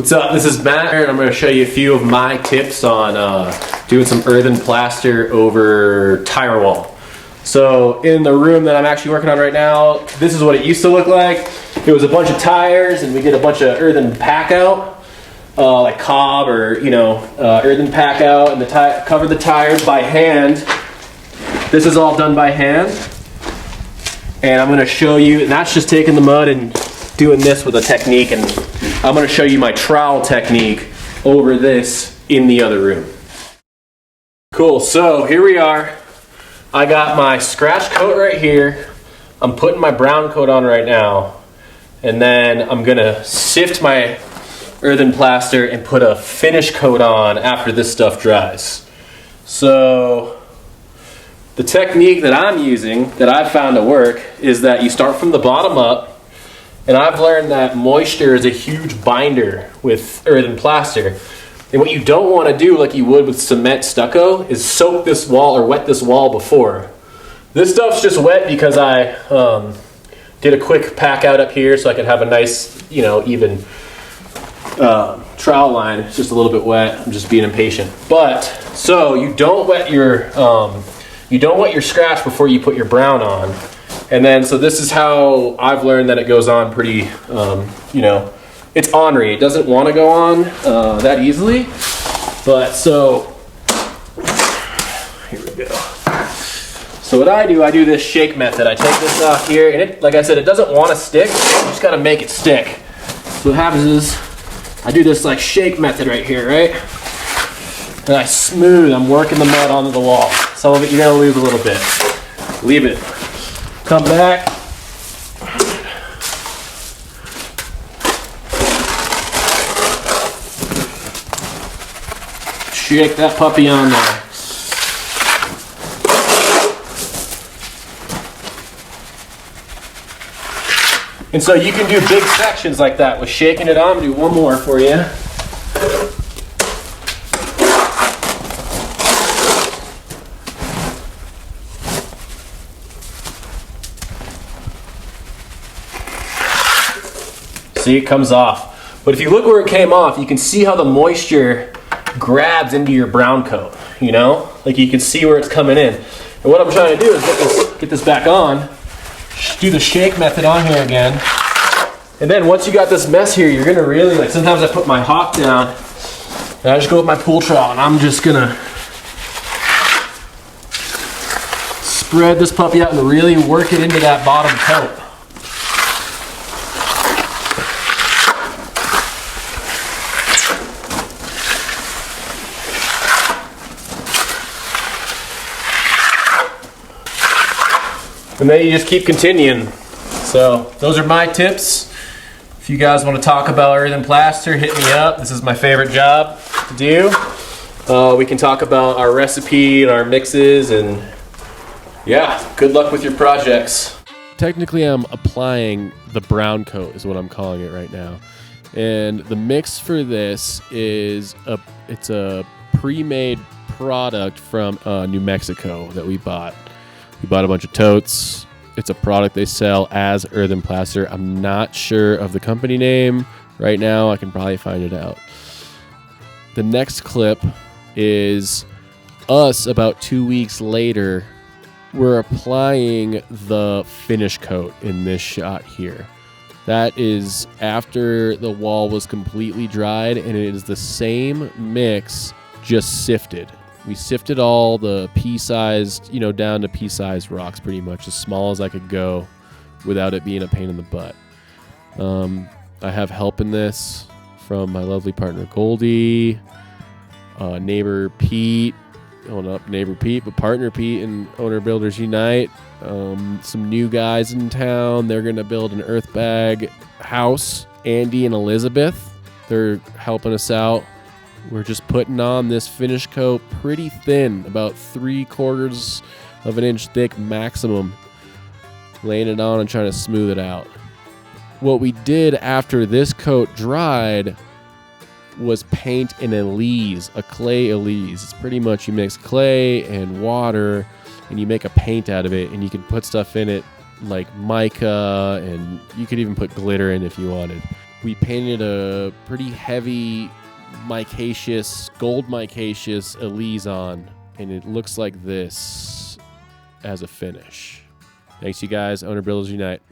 What's up? This is Matt, and I'm going to show you a few of my tips on doing some earthen plaster over tire wall. So in the room that I'm actually working on right now, this is what it used to look like. It was a bunch of tires, and we did a bunch of earthen pack out, like cob or earthen pack out, and covered the tires by hand. This is all done by hand, and I'm going to show you. And that's just taking the mud and doing this with a technique, and I'm going to show you my trowel technique over this in the other room. Cool, so here we are. I got my scratch coat right here. I'm putting my brown coat on right now, and then I'm going to sift my earthen plaster and put a finish coat on after this stuff dries. So the technique that I'm using, that I've found to work, is that you start from the bottom up. And I've learned that moisture is a huge binder with earthen plaster. And what you don't want to do, like you would with cement stucco, is soak this wall or wet this wall before. This stuff's just wet because I did a quick pack out up here so I could have a nice, even trowel line. It's just a little bit wet. I'm just being impatient. But so you don't wet your scratch before you put your brown on. And then, so this is how I've learned that it goes on pretty, it's ornery. It doesn't want to go on that easily. But so, here we go. So what I do this shake method. I take this off here, and it, like I said, it doesn't want to stick. You just got to make it stick. So what happens is, I do this like shake method right here, right? And I smooth, I'm working the mud onto the wall. Some of it you're going to lose a little bit. Leave it. Come back. Shake that puppy on there. And so you can do big sections like that with shaking it on. I'm going to do one more for you. See, it comes off. But if you look where it came off, you can see how the moisture grabs into your brown coat, Like you can see where it's coming in. And what I'm trying to do is get this back on, do the shake method on here again. And then once you got this mess here, you're gonna really, like sometimes I put my hawk down and I just go with my pool trowel and I'm just gonna spread this puppy out and really work it into that bottom coat. And then you just keep continuing. So those are my tips. If you guys want to talk about earthen plaster, hit me up. This is my favorite job to do. We can talk about our recipe and our mixes, and yeah, good luck with your projects. Technically, I'm applying the brown coat is what I'm calling it right now. And the mix for this is it's a pre-made product from New Mexico that we bought. We bought a bunch of totes. It's a product they sell as earthen plaster. I'm not sure of the company name right now. I can probably find it out. The next clip is us about 2 weeks later. We're applying the finish coat in this shot here. That is after the wall was completely dried, and it is the same mix, just sifted. We sifted all the pea-sized, down to pea-sized rocks pretty much, as small as I could go without it being a pain in the butt. I have help in this from my lovely partner Goldie, neighbor Pete, not neighbor Pete, but partner Pete and Owner Builders Unite. Some new guys in town. They're going to build an earth bag house. Andy and Elizabeth, they're helping us out. We're just putting on this finish coat pretty thin, about 3/4 of an inch thick maximum, laying it on and trying to smooth it out. What we did after this coat dried was paint an Elise, a clay Elise. It's pretty much you mix clay and water and you make a paint out of it, and you can put stuff in it like mica, and you could even put glitter in if you wanted. we painted a pretty heavy gold micaceous Elise on, and it looks like this as a finish. Thanks, you guys. Owner Builders Unite.